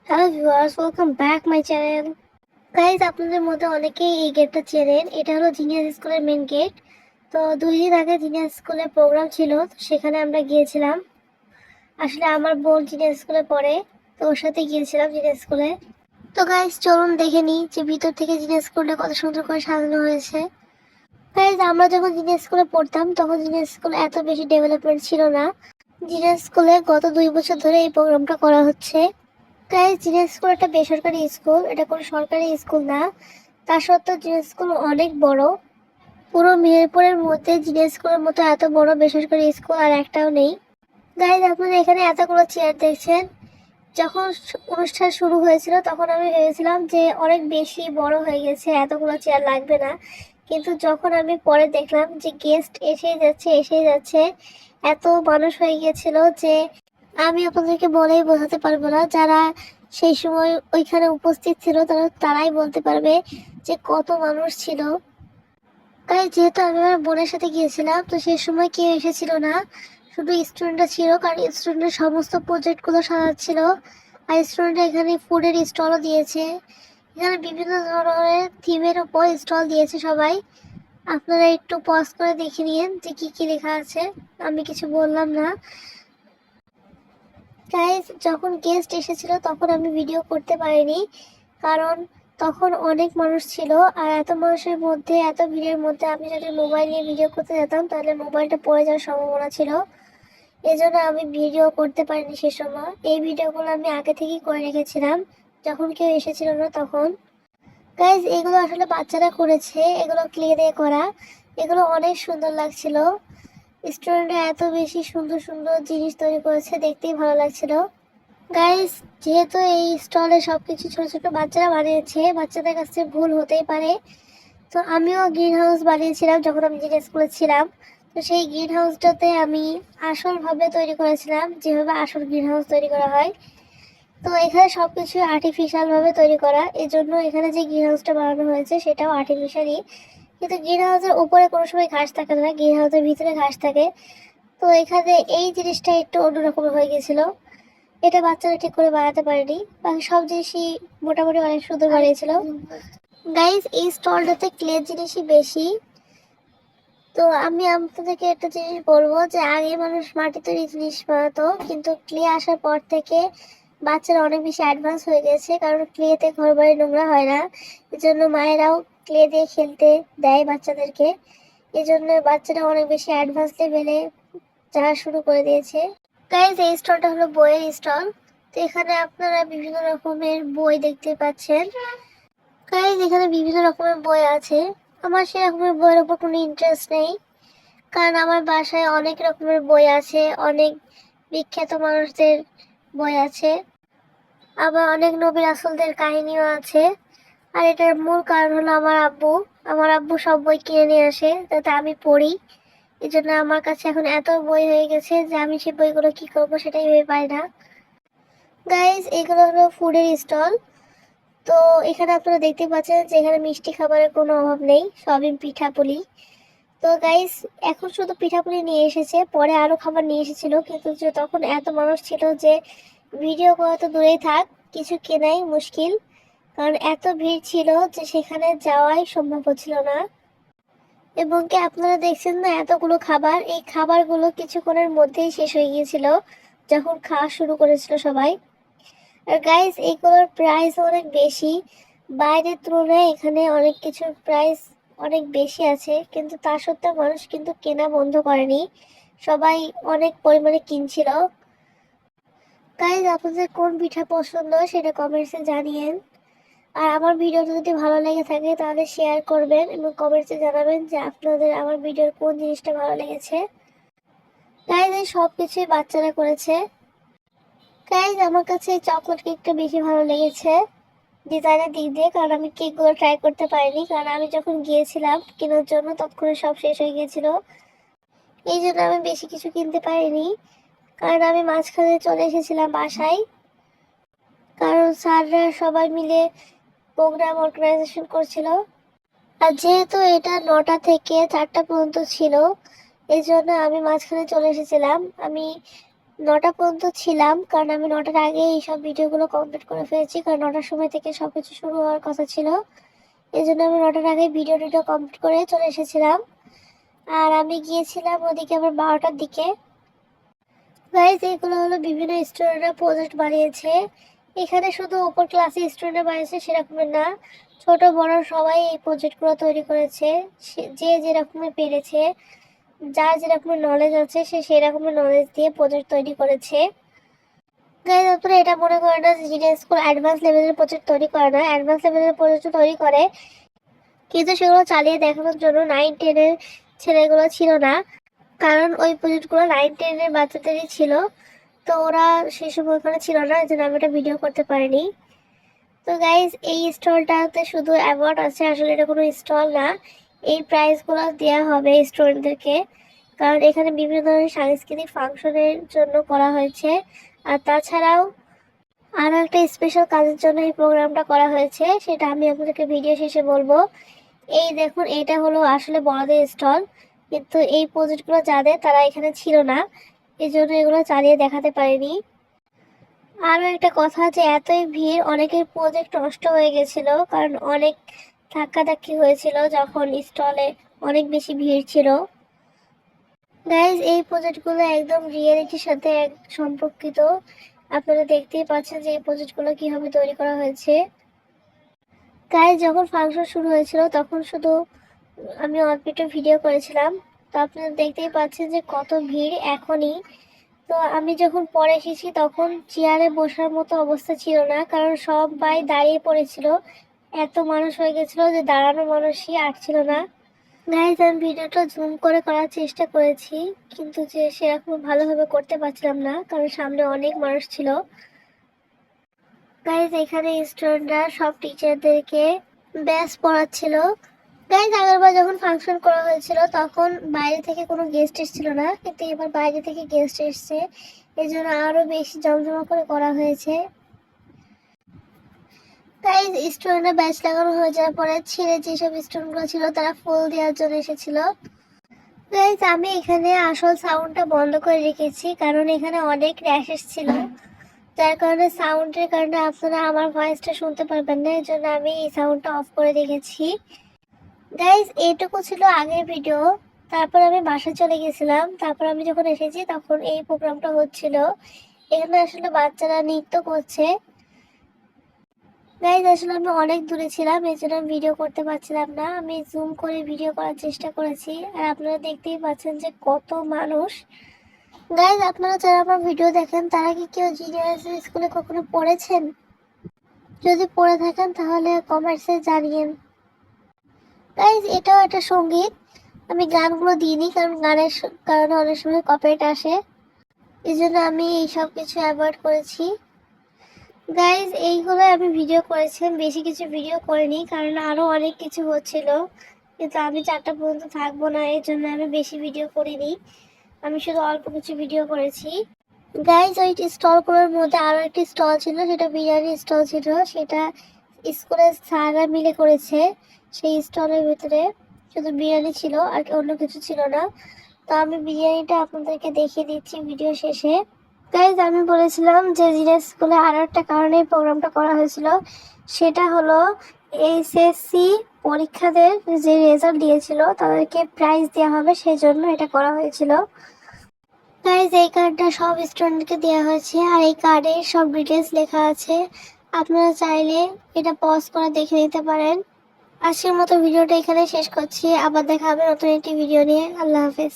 Hello viewers, welcome back my channel. Guys, আপনাদের মধ্যে অনেকেই এই গেটটা চেনেন। এটা হলো জিনিয়াস স্কুলের মেন গেট। তো 2 দিন আগে জিনিয়াস স্কুলের প্রোগ্রাম ছিল, তো সেখানে আমরা গিয়েছিলাম। আসলে আমার বোন জিনিয়াস স্কুলে পড়ে, তো ওর সাথে গিয়েছিলাম জিনিয়াস স্কুলে। তো গাইজ, চলুন দেখে নিই যে ভিতর থেকে জিনিয়াস স্কুলটা কত সুন্দর করে সাজানো হয়েছে। গাইজ, আমরা যখন জিনিয়াস স্কুলে পড়তাম তখন জিনিয়াস স্কুলে এত বেশি ডেভেলপমেন্ট ছিল না। জিনিয়াস স্কুলে গত 2 বছর ধরে এই প্রোগ্রামটা করা হচ্ছে। গাইজ, জিনিয়াস স্কুল একটা বেসরকারি স্কুল, এটা কোনো সরকারি স্কুল না। তা সত্ত্বেও জিনিয়াস স্কুল অনেক বড়। পুরো মেহেরপুরের মধ্যে জিনিয়াস স্কুলের মতো এত বড় বেসরকারি স্কুল আর একটাও নেই। গাইজ, আপনারা এখানে এতগুলো চেয়ার দেখছেন। যখন অনুষ্ঠান শুরু হয়েছিল তখন আমি ভেবেছিলাম যে অনেক বেশি বড় হয়ে গেছে, এতগুলো চেয়ার লাগবে না। কিন্তু যখন আমি পরে দেখলাম যে গেস্ট এসেই যাচ্ছে, এত মানুষ হয়ে গিয়েছিল যে আমি আপনাদেরকে বলেই বোঝাতে পারবো না। যারা সেই সময় ওইখানে উপস্থিত ছিল তারাই বলতে পারবে যে কত মানুষ ছিল। তাই যেহেতু আমি আমার বোনের সাথে গিয়েছিলাম, তো সেই সময় কেউ এসেছিল না, শুধু স্টুডেন্টরা ছিল, কারণ স্টুডেন্টের সমস্ত প্রজেক্টগুলো সাজাচ্ছিল। আর স্টুডেন্টরা এখানে ফুডের স্টলও দিয়েছে। এখানে বিভিন্ন ধরনের থিমের উপর স্টল দিয়েছে সবাই। আপনারা একটু পজ করে দেখে নিন যে কি কি লেখা আছে। আমি কিছু বললাম না। গাইজ, যখন গেস্ট এসেছিল তখন আমি ভিডিও করতে পারিনি, কারণ তখন অনেক মানুষ ছিল। আর এত মানুষের মধ্যে, এত ভিড়ের মধ্যে আমি যদি মোবাইল নিয়ে ভিডিও করতে যেতাম তাহলে মোবাইলটা পড়ে যাওয়ার সম্ভাবনা ছিল। এজন্য আমি ভিডিও করতে পারিনি সে সময়। এই ভিডিওগুলো আমি আগে থেকেই করে রেখেছিলাম, যখন কেউ এসেছিল না তখন। গাইজ, এগুলো আসলে বাচ্চারা করেছে, এগুলো ক্লে দিয়ে করা। এগুলো অনেক সুন্দর লাগছিল। স্টুডেন্টরা এত বেশি সুন্দর সুন্দর জিনিস তৈরি করেছে, দেখতেই ভালো লাগছিল। গাইস, যেহেতু এই স্টলে সবকিছু ছোট ছোট বাচ্চারা বানিয়েছে, বাচ্চাদের কাছে ভুল হতেই পারে। তো আমিও গ্রিন হাউস বানিয়েছিলাম যখন আমি যেটা স্কুলে ছিলাম। তো সেই গ্রিন হাউসটাতে আমি আসলভাবে তৈরি করেছিলাম, যেভাবে আসল গ্রিন হাউস তৈরি করা হয়। তো এখানে সবকিছু আর্টিফিশিয়াল ভাবে তৈরি করা, এই জন্য এখানে যে গ্রিন হাউসটা বানানো হয়েছে সেটাও আর্টিফিশিয়ালই। কিন্তু গ্রিন হাউসের উপরে কোনো সময় ঘাস থাকে না, গ্রিন হাউসের ভিতরে ঘাস থাকে। তো এখানে এই জিনিসটা একটু অন্যরকম হয়ে গেছিল। এটা বাচ্চারা ঠিক করে বানাতে পারেনি, বাকি সব জিনিসই মোটামুটি অনেক সুন্দর বানিয়েছিল। গাইজ, এই স্টলটাতে ক্লে জিনিসই বেশি। তো আমি আপনাদেরকে একটা জিনিস বলবো যে আগে মানুষ মাটি তৈরি জিনিস বানাতো, কিন্তু ক্লে আসার পর থেকে বাচ্চারা অনেক বেশি অ্যাডভান্স হয়ে গেছে, কারণ ক্লেতে ঘর বাড়ি নোংরা হয় না। এই জন্য মায়েরাও ক্লে দিয়ে খেলতে দেয় বাচ্চাদেরকে। এই জন্য বাচ্চারা অনেক বেশি অ্যাডভান্স লেভেলে যাওয়া শুরু করে দিয়েছে। গাইজ, এই স্টলটা হলো বইয়ের স্টল। তো এখানে আপনারা বিভিন্ন রকমের বই দেখতে পাচ্ছেন। গাইজ, এখানে বিভিন্ন রকমের বই আছে। আমার সেরকমের বইয়ের উপর কোনো ইন্টারেস্ট নেই, কারণ আমার বাসায় অনেক রকমের বই আছে, অনেক বিখ্যাত মানুষদের বই আছে, আবার অনেক নবী রাসূলদের কাহিনীও আছে। আর এটার মূল কারণ হলো আমার আব্বু সব বই কিনে নিয়ে আসে যাতে আমি পড়ি। এই জন্য আমার কাছে এখন এত বই হয়ে গেছে যে আমি সেই বইগুলো কি করবো সেটাই ভেবে পাই না। গাইজ, এগুলো হলো ফুডের স্টল। তো এখানে আপনারা দেখতে পাচ্ছেন যে এখানে মিষ্টি খাবারের কোনো অভাব নেই, সবই পিঠাপুলি। তো গাইস, এখন শুধু পিঠাপুলি নিয়ে এসেছে, পরে আরো খাবার নিয়ে এসেছিল, কিন্তু যে তখন এত মানুষ ছিল যে ভিডিও করা তো দূরেই থাক, কিছু কেনাই মুশকিল। কারণ এত ভিড় ছিল যে সেখানে যাওয়াই সম্ভব হচ্ছিল না। এবং কি আপনারা দেখছেন না, এতগুলো খাবার, এই খাবারগুলো কিছুক্ষণের মধ্যেই শেষ হয়ে গিয়েছিল যখন খাওয়া শুরু করেছিল সবাই। আর গাইস, এগুলোর প্রাইস অনেক বেশি। বাইরের তুলনায় এখানে অনেক কিছুর প্রাইস অনেক বেশি আছে, কিন্তু তা সত্ত্বেও মানুষ কিন্তু কেনা বন্ধ করেনি, সবাই অনেক পরিমাণে কিনছিল। গাইস, আপনাদের কোন পিঠা পছন্দ সেটা কমেন্টসে জানিয়েন। আর আমার ভিডিওটা যদি ভালো লেগে থাকে তাহলে শেয়ার করবেন এবং কমেন্টসে জানাবেন যে আপনাদের আমার ভিডিওর কোন জিনিসটা ভালো লেগেছে। গাইস, এই সব কিছুই বাচ্চারা করেছে। গাইস, আমার কাছে এই চকলেট কেকটা বেশি ভালো লেগেছে ডিজাইনের দিক দিয়ে, কারণ আমি কেকগুলো ট্রাই করতে পারিনি, কারণ আমি যখন গিয়েছিলাম কেনার জন্য ততক্ষণে সব শেষ হয়ে গিয়েছিল। এই জন্য আমি বেশি কিছু কিনতে পারিনি, কারণ আমি মাঝখানে চলে এসেছিলাম বাসায়, কারণ স্যাররা সবাই মিলে প্রোগ্রাম অর্গানাইজেশন করছিল। আর যেহেতু এটা 9টা থেকে 4টা পর্যন্ত ছিল, এই জন্য আমি মাঝখানে চলে এসেছিলাম। আমি 9টা পর্যন্ত ছিলাম, কারণ আমি 9টার আগে এইসব ভিডিওগুলো কমপ্লিট করে ফেলেছি, কারণ 9টার সময় থেকে সবকিছু শুরু হওয়ার কথা ছিল। এই জন্য আমি 9টার আগে ভিডিও কমপ্লিট করে চলে এসেছিলাম। আর আমি গিয়েছিলাম ওদিকে আবার 12টার দিকে। গাইজ, এগুলো হলো বিভিন্ন স্টুডেন্টরা প্রজেক্ট বানিয়েছে। এখানে শুধু উপর ক্লাসে স্টুডেন্টরা বানিয়েছে সেরকমের না, ছোট বড় সবাই এই প্রজেক্টগুলো তৈরি করেছে। যে যেরকমের পেরেছে, যার যেরকমের নলেজ আছে সে সেই রকমের নলেজ দিয়ে প্রজেক্ট তৈরি করেছে। গাইজ, আপনারা এটা মনে করেন না যে জিনিয়াস স্কুল অ্যাডভান্স লেভেলের প্রজেক্ট তৈরি করে না, অ্যাডভান্স লেভেলের প্রজেক্ট তৈরি করে, কিন্তু সেগুলো চালিয়ে দেখানোর জন্য 9-10-এর ছেলেগুলো ছিল না। কারণ ওই প্রজেক্টগুলো 9-10-এর বাচ্চাদেরই ছিল, তো ওরা সেই সময় ওখানে ছিল না, এই জন্য আমি এটা ভিডিও করতে পারিনি। তো গাইজ, এই স্টলটাতে শুধু অ্যাওয়ার্ড আছে, আসলে এটা কোনো স্টল না। এই প্রাইজগুলো দেওয়া হবে স্টুডেন্টদেরকে, কারণ এখানে বিভিন্ন ধরনের সাংস্কৃতিক ফাংশনের জন্য করা হয়েছে। আর তাছাড়াও আরও একটা স্পেশাল কাজের জন্য এই প্রোগ্রামটা করা হয়েছে, সেটা আমি আপনাদেরকে ভিডিও শেষে বলবো। এই দেখুন, এটা হলো আসলে বড়দের স্টল, কিন্তু এই প্রজেক্টগুলো যাদের তারা এখানে ছিল না, এই জন্য এগুলো চালিয়ে দেখাতে পারিনি। আরও একটা কথা, যে এতই ভিড়, অনেকের প্রজেক্ট নষ্ট হয়ে গেছিল, কারণ অনেক ধাক্কাধাক্কি হয়েছিল যখন স্টলে অনেক বেশি ভিড় ছিল। গাইজ, এই প্রজেক্টগুলো একদম রিয়েলিটির সাথে সম্পর্কিত। আপনারা দেখতেই পাচ্ছেন যে এই প্রজেক্টগুলো কিভাবে তৈরি করা হয়েছে। গাইজ, যখন ফাংশন শুরু হয়েছিল তখন শুধু আমি অল্প একটু ভিডিও করেছিলাম, তো আপনারা দেখতেই পাচ্ছেন যে কত ভিড় এখনই। তো আমি যখন পরে এসেছি তখন চেয়ারে বসার মতো অবস্থা ছিল না, কারণ সবাই দাঁড়িয়ে পড়েছিল, এত মানুষ হয়ে গেছিল যে দাঁড়ানো মানুষই আটছিল না। গাইজ, আমি ভিডিওটা জুম করে করার চেষ্টা করেছি, কিন্তু যে সেরকম ভালোভাবে করতে পারছিলাম না, কারণ সামনে অনেক মানুষ ছিল। গাইজ, এখানে স্টুডেন্টরা সব টিচারদেরকে ব্যাচ পড়াচ্ছিল। গাইজ, আগেরবার যখন ফাংশন করা হয়েছিল তখন বাইরে থেকে কোনো গেস্ট এসেছিল না, কিন্তু এবার বাইরে থেকে গেস্ট এসছে, এই জন্য আরো বেশি জমজমা করে করা হয়েছে। গাইজ, স্টুডেন্টরা ব্যাচ লাগানো হয়ে যাওয়ার পরে ছেড়ে যেসব স্টুডেন্টগুলো ছিল তারা ফুল দেওয়ার জন্য এসেছিল। গাইজ, আমি এখানে আসল সাউন্ডটা বন্ধ করে রেখেছি, কারণ এখানে অনেক র্যাশেস ছিল, যার কারণে সাউন্ডের কারণে আপনারা আমার ভয়েসটা শুনতে পারবেন না, এই জন্য আমি এই সাউন্ডটা অফ করে রেখেছি। গাইজ, এইটুকু ছিল আগের ভিডিও। তারপর আমি বাসায় চলে গেছিলাম, তারপর আমি যখন এসেছি তখন এই প্রোগ্রামটা হচ্ছিল। এখানে আসলে বাচ্চারা নৃত্য করছে। গাইজ, আসলে আমি অনেক দূরে ছিলাম, এই জন্য আমি ভিডিও করতে পারছিলাম না, আমি জুম করে ভিডিও করার চেষ্টা করেছি। আর আপনারা দেখতেই পাচ্ছেন যে কত মানুষ। গাইজ, আপনারা যারা আমার ভিডিও দেখেন তারা কি কেউ জিনিয়াস স্কুলে কখনো পড়েছেন? যদি পড়ে থাকেন তাহলে কমেন্টসে জানিয়েন। গাইজ, এটাও একটা সঙ্গীত, আমি গানগুলো দিইনি, কারণ গানের কারণে অনেক সময় কপিরাইট আসে, এই জন্য আমি এই সব কিছু অ্যাভয়েড করেছি। গাইজ, এইগুলো আমি ভিডিও করেছি, বেশি কিছু ভিডিও করিনি, কারণ আরও অনেক কিছু হচ্ছিল, কিন্তু আমি 4টা পর্যন্ত থাকবো না, এই জন্য আমি বেশি ভিডিও করিনি, আমি শুধু অল্প কিছু ভিডিও করেছি। গাইজ, ওই স্টলগুলোর মধ্যে আরও একটি স্টল ছিল, সেটা বিরিয়ানি স্টল ছিল, সেটা স্কুলের স্যাররা মিলে করেছে। সেই স্টলের ভিতরে শুধু বিরিয়ানি ছিল, আর অন্য কিছু ছিল না। তো আমি বিরিয়ানিটা আপনাদেরকে দেখিয়ে দিচ্ছি ভিডিও শেষে। গাইজ, আমি বলেছিলাম যে জিনিয়াস স্কুলে আরও একটা কারণে প্রোগ্রামটা করা হয়েছিল, সেটা হলো এইচএসসি পরীক্ষাদের যে রেজাল্ট দিয়েছিল তাদেরকে প্রাইজ দেওয়া হবে, সেই জন্য এটা করা হয়েছিল। গাইজ, এই কার্ডটা সব স্টুডেন্টকে দেওয়া হয়েছে, আর এই কার্ডে সব ডিটেলস লেখা আছে, আপনারা চাইলে এটা পজ করে দেখে নিতে পারেন। আজকের মতো ভিডিওটা এখানে শেষ করছি, আবার দেখা হবে নতুন একটি ভিডিও নিয়ে। আল্লাহ হাফেজ।